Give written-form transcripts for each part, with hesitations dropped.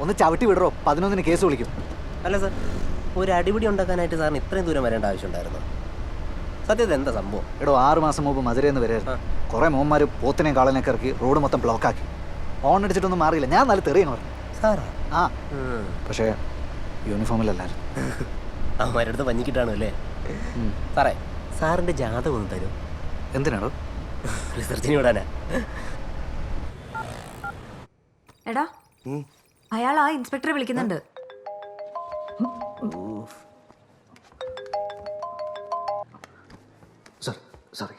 ഒന്ന് ചവിട്ടി വിടറോ, 11-ന് കേസ് വിളിക്കും. അല്ല സാർ, ഒരു അടിപിടി ഉണ്ടാക്കാനായിട്ട് സാറിന് ഇത്രയും ദൂരം വരേണ്ട ആവശ്യമുണ്ടായിരുന്നു? സത്യത്തിൽ എന്താ സംഭവം? എടോ 6 മാസം മുമ്പ് മധുരയെന്ന് വരായിരുന്നു. കുറേ മോന്മാർ പോത്തിനെയും കാളനെയൊക്കെ ഇറക്കി റോഡ് മൊത്തം ബ്ലോക്കാക്കി. ഓൺ അടിച്ചിട്ടൊന്നും മാറിയില്ല. ഞാൻ നല്ല തെറിയെന്ന് പറഞ്ഞു. സാറാ? ആ, പക്ഷേ യൂണിഫോമിലല്ലായിരുന്നു. അവന്മാരുടെ അടുത്ത് പഞ്ഞിക്കിട്ടാണ് അല്ലേ? സാറേ, സാറിൻ്റെ ജാതകം ഒന്ന് തരും. എന്തിനാണോ? റിസർച്ചിന് വിടാനാ. എടാ, അയാൾ ആ ഇൻസ്പെക്ടറെ വിളിക്കുന്നുണ്ട്. സോറി.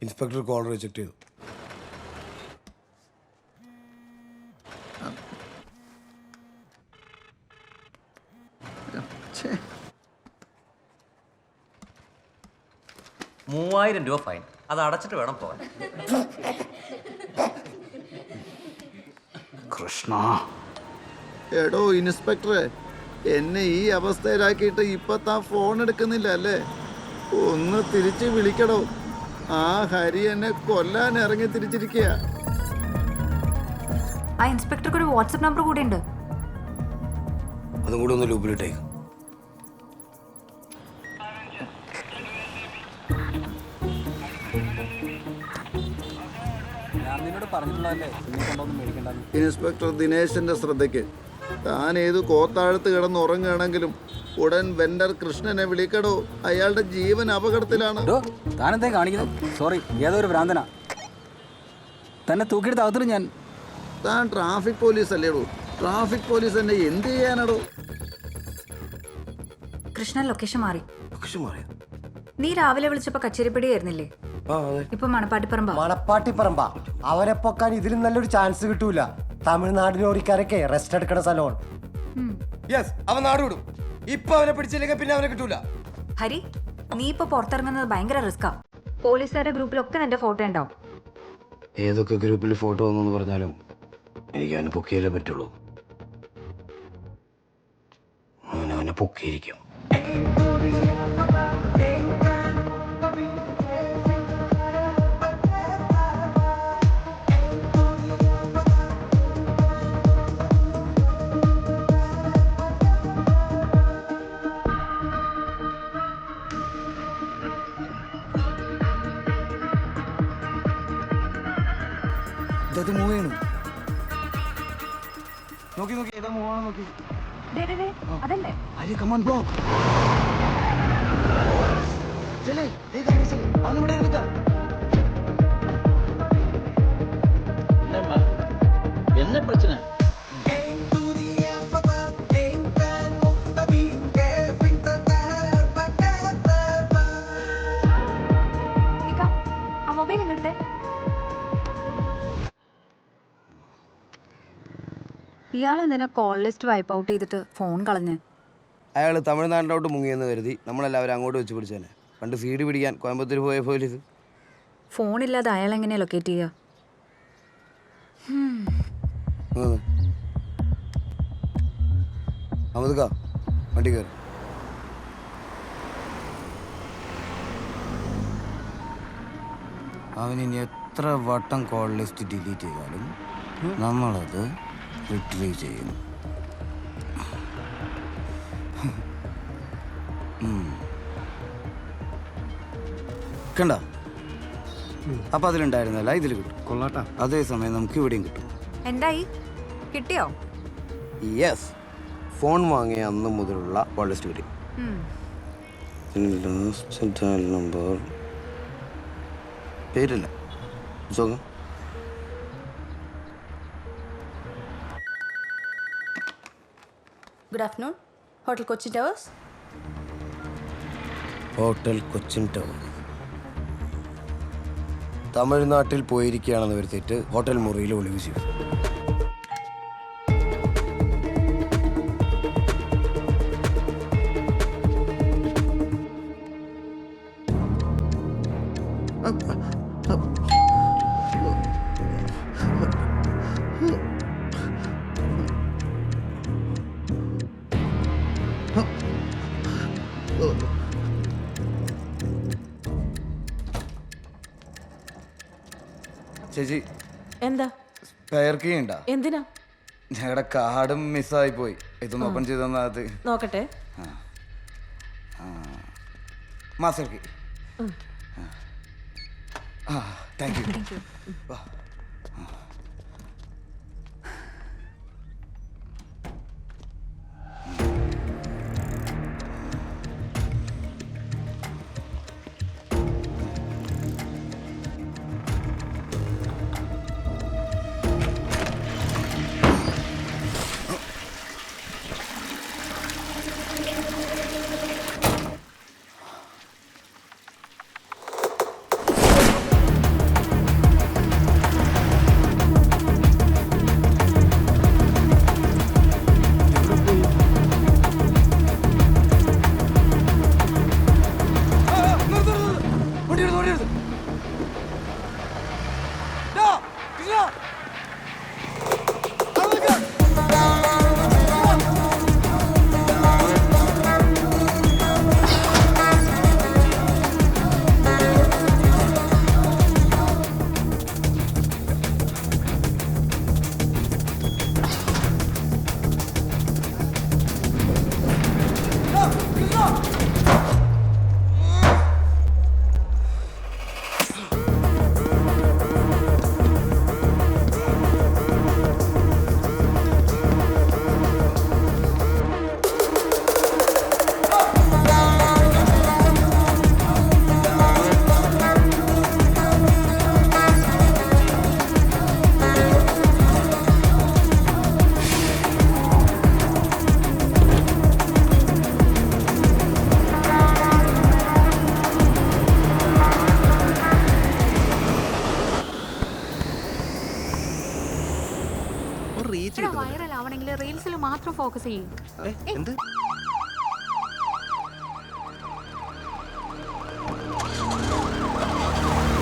ഇൻസ്പെക്ടർ കോൾ റിജക്ട് ചെയ്തു. $3000 ഫൈൻ. അത് അടച്ചിട്ട് വേണം പോകാൻ. കൃഷ്ണ, എടോ ഇൻസ്പെക്ടറെ, എന്നെ ഈ അവസ്ഥയിലാക്കിയിട്ട് ഇപ്പൊ താൻ ഫോൺ എടുക്കുന്നില്ല അല്ലേ? ഒന്ന് തിരിച്ച് വിളിക്കടോ. ആ ഹരി എന്നെ കൊല്ലാൻ ഇറങ്ങി തിരിച്ചിരിക്കുക. ആ ഇൻസ്പെക്ടർക്ക് ഒരു വാട്സപ്പ് നമ്പർ കൂടെ ഉണ്ട്. അതും കൂടെ ഒന്ന് ലൂപ്പിലിട്ടേക്ക്. ഇൻസ്പെക്ടർ ദിനേശന്റെ ശ്രദ്ധയ്ക്ക്, താൻ ഏത് കോത്താഴത്ത് കിടന്ന് ഉറങ്ങുകയാണെങ്കിലും ഉടൻ വെണ്ടർ കൃഷ്ണനെ വിളിക്കടോ. അയാളുടെ ജീവൻ അപകടത്തിലാണ്. താനെന്തേ കാണിക്കുന്നത്? സോറി, ഏതൊരു ഭ്രാന്തനാ. തന്നെ തൂക്കിയെടുത്ത് അകത്തിട്ട് ഞാൻ. താൻ ട്രാഫിക് പോലീസ് അല്ലേടോ? ട്രാഫിക് പോലീസ് എന്നെ എന്ത് ചെയ്യാനാടോ? കൃഷ്ണൻ ലൊക്കേഷൻ മാറി. നീ രാവിലെ വിളിച്ചപ്പോ കച്ചേരിപ്പടിയായിരുന്നില്ലേ? ഇപ്പൊ മണപ്പാട്ടിപ്പറമ്പാ. മണപ്പാട്ടിപ്പറമ്പാ? അവരെ പൊക്കാൻ ഇതിലും നല്ലൊരു ചാൻസ് കിട്ടൂല. തമിഴ്നാടിനോരിക്കാരൊക്കെ റെസ്റ്റ് എടുക്കണ സ്ഥലമാണ്. അവൻ നാട് വിടും. ഇപ്പൊ അവനെ പിടിച്ചില്ലെങ്കിൽ പിന്നെ അവനെ കിട്ടൂല. ഹരി, നീ ഇപ്പൊ പുറത്തിറങ്ങുന്നത് ഭയങ്കര റിസ്കാ. പോലീസുകാരുടെ ഗ്രൂപ്പിലൊക്കെ നിന്റെ ഫോട്ടോ ഉണ്ടാവും. ഏതൊക്കെ ഗ്രൂപ്പിൽ ഫോട്ടോ വന്നു പറഞ്ഞാലും എനിക്ക് അവനെ പൊക്കിയാലേ പറ്റുള്ളൂ. അവനെ പൊക്കിയിരിക്കും. ഇത് മൂവ് ചെയ്യണു. നോക്കി നോക്കി, ഏതാ മൂവാണ് നോക്കി. അതല്ലേ ഹരി, come on, bro. ചെല്ലേ, അവനിവിടെ എടുക്കാം. என்ன பிரச்சனை? ആ മൊബൈൽ എങ്ങോട്ടെ? ഇയാളെന്തിനാ കോൾ ലിസ്റ്റ് വൈപ്പ് ഔട്ട് ചെയ്തിട്ട് ഫോൺ കളഞ്ഞ്? അയാൾ തമിഴ്നാട്ടിലോട്ട് മുങ്ങിയെന്ന് കരുതി നമ്മളെല്ലാവരും അങ്ങോട്ട് വെച്ച് പിടിച്ചേനെ. പണ്ട് സി ഡി പിടിക്കാൻ കോയമ്പത്തൂർ പോയ പോലീസ്. ഫോണില്ലാതെ അയാൾ എങ്ങനെയാ ലൊക്കേറ്റ് ചെയ്യുക? അമൃത, വണ്ടി കയറി. അവനിനി എത്ര വട്ടം കോൾ ലിസ്റ്റ് ഡിലീറ്റ് ചെയ്താലും നമ്മളത് റിട്രീവ് ചെയ്യും. കണ്ട, അപ്പൊ അതിലുണ്ടായിരുന്നല്ല ഇതിൽ കിട്ടും. കൊള്ളാട്ടാ. അതേസമയം നമുക്ക് ഇവിടെയും കിട്ടും. എന്തായി, കിട്ടിയോ? യെസ്, ഫോൺ വാങ്ങിയ അന്ന് മുതലുള്ള കോൾ ലിസ്റ്റ് കിട്ടി. ലാസ്റ്റ് നമ്പർ പേരില്ല. Good afternoon. Hotel Cochin Towers. Hotel Cochin tower. തമിഴ്നാട്ടിൽ പോയിരിക്കുകയാണെന്ന് വരുത്തിയിട്ട് ഹോട്ടൽ മുറിയിൽ ഒളിവ് ചെയ്തു. ചേച്ചി, എന്താ സ്പെയർ കീ ഉണ്ടോ? എന്തിനാ? ഞങ്ങളുടെ കാർഡും മിസ്സായി പോയി. ഇതൊന്ന് ഓപ്പൺ ചെയ്ത് തന്നാ അത്. നോക്കട്ടെ. മാസ്റ്റർക്ക് താങ്ക് യു. വൈറൽ ആവണമെങ്കിൽ റീൽസിൽ മാത്രം ഫോക്കസ് ചെയ്യും. എന്ത്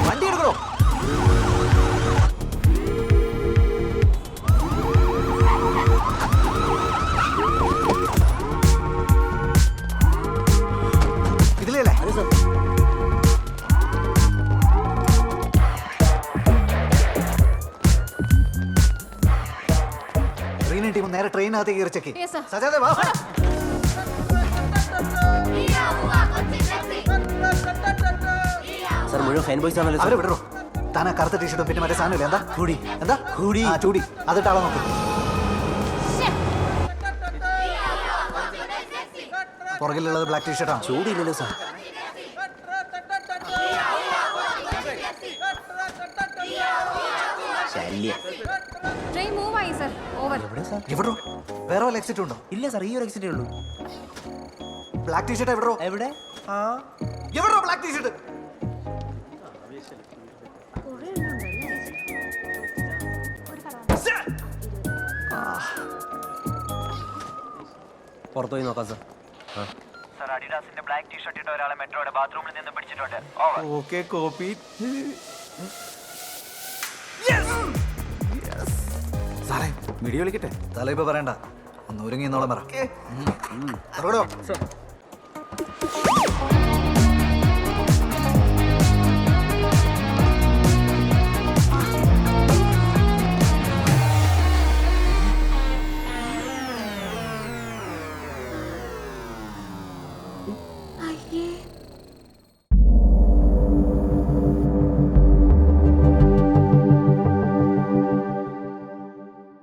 വണ്ടി എടുക്കണോ? ഇതിലേ റീന ടീം നേരെ ട്രെയിനകത്ത് കയറി ചെക്ക്. Yes, sir. സജാദേ വാ. സാർ മുഴുവൻ ഫൈൻ ബോയ്സ് ആണല്ലോ അവരെ വിടറോ. താനാ കറുത്ത ടീഷർട്ടും പിന്നെ മറ്റേ സാധനമില്ല, എന്താ കൂടി എന്താ കൂടി ആ ചൂടി അതിട്ടാളെ നോക്കും. പുറകിലുള്ളത് ബ്ലാക്ക് ടീഷർട്ടാണ്. ചൂടില്ലല്ലോ സാർ. ശല്യം. ട്രെയിൻ മൂവ് ആയി സർ. ഓവർ. എവിടെ സാർ? എവിടോ വേറെ വല്ല എക്സിറ്റ് ഉണ്ടോ? ഇല്ല സാർ, ഈ ഒരു എക്സിറ്റേ ഉള്ളൂ. ബ്ലാക്ക് ടീഷർട്ട് എവിടോ? എവിടെ? ആ എവിടോ ബ്ലാക്ക് ടീഷർട്ട്? പുറത്തു പോയി നോക്കാം സാർ. സർ, അഡിഡാസിന്റെ ബ്ലാക്ക് ടീഷർട്ട് ഇട്ട ഒരാളെ മെട്രോയുടെ ബാത്റൂമിൽ നിന്ന് പിടിച്ചിട്ടുണ്ട്. Okay, copy. സാറേ വീഡിയോ വിളിക്കട്ടെ? തല ഇപ്പൊ പറയണ്ട, ഒന്ന് ഒരുങ്ങി എന്നോളം പറ.